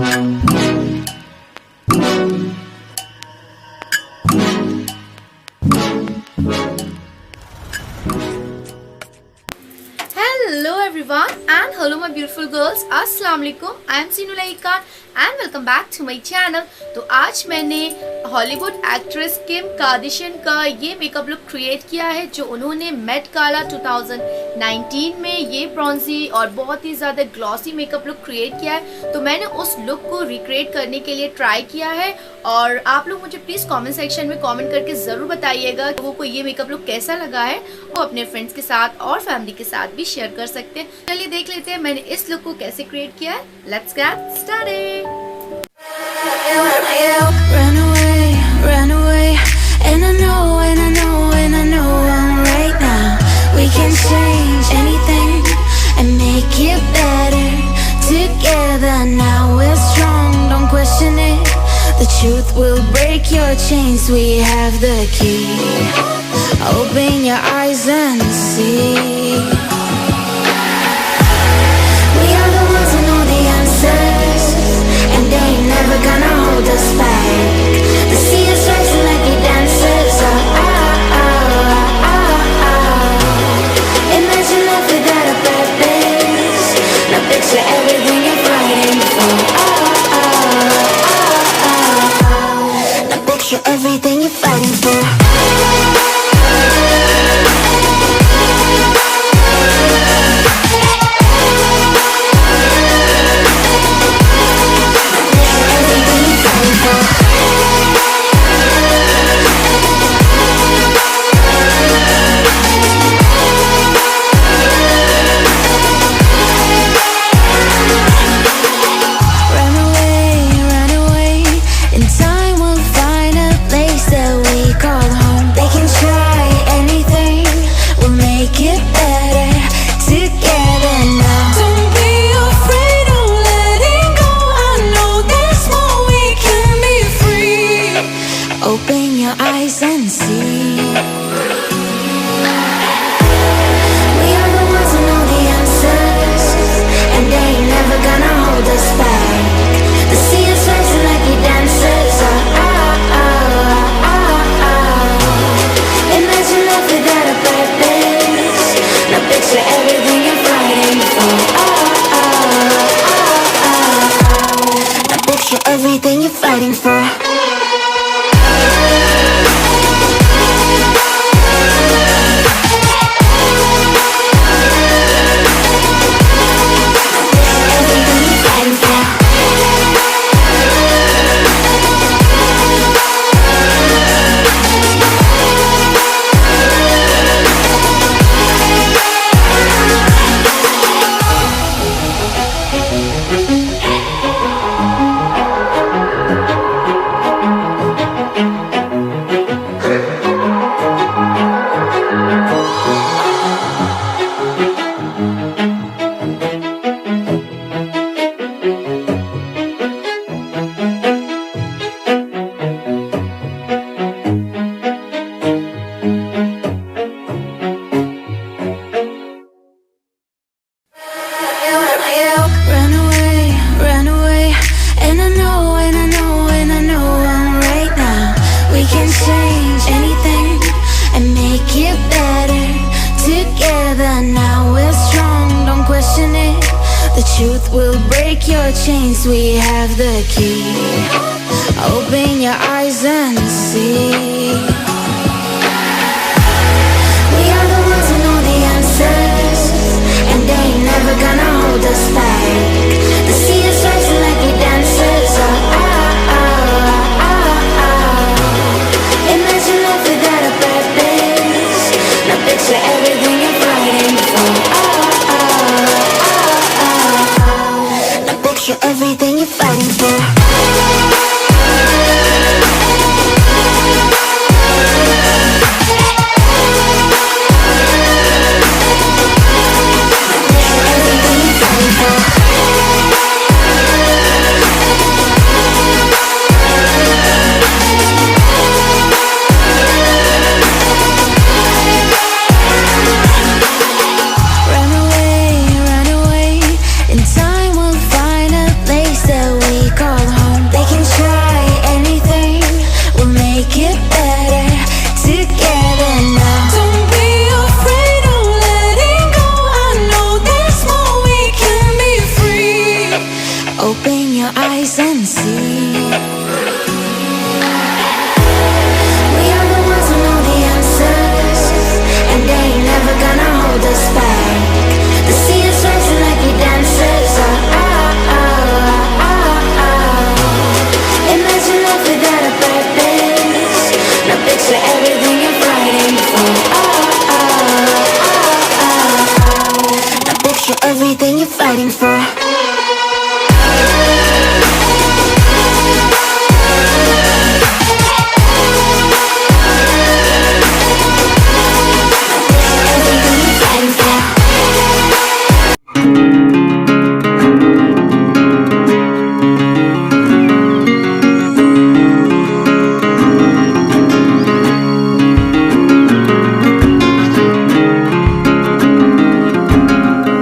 Hello everyone and hello my beautiful girls, अस्सलाम वालेकुम। I am zeenu and welcome back to my channel। तो आज मैंने Hollywood actress Kim Kardashian का ये मेकअप लुक क्रिएट किया है जो उन्होंने मेट गाला 2019 में ये ब्रॉन्जी और बहुत ही ज़्यादा ग्लॉसी मेकअप लुक क्रिएट किया है। तो मैंने उस लुक को रिक्रिएट करने के लिए ट्राई किया है और आप लोग मुझे प्लीज़ कमेंट सेक्शन में कमेंट करके ज़रूर बताइएगा कि वो ये मेकअप लुक कैसा लगा है। वो अपने फ्रेंड्स के साथ और फैमिली के साथ भी शेयर कर सकते हैं। चलिए देख लेते हैं मैंने इस लुक को कैसे क्रिएट किया है। Let's get started. Run away, run away, and I know right now we can change anything and make it better together. Now we're strong, don't question it. The truth will break your chains. We have the key. Open your eyes and see. We are the ones who know the answers, and they ain't never gonna hold us back. The sea is rising like we dancers. Imagine life without a purpose. Now picture everything you're fighting for. Now picture everything you're fighting for. Open your eyes and see. We are the ones who know the answers, and they ain't never gonna hold us back. The sea is rising like we dancers. Imagine life without a purpose. Now picture everything you're fighting for. Now picture everything you're fighting for. The truth will break your chains. We have the key. Open your eyes and see. We are the ones who know the answers, and they ain't never gonna hold us back.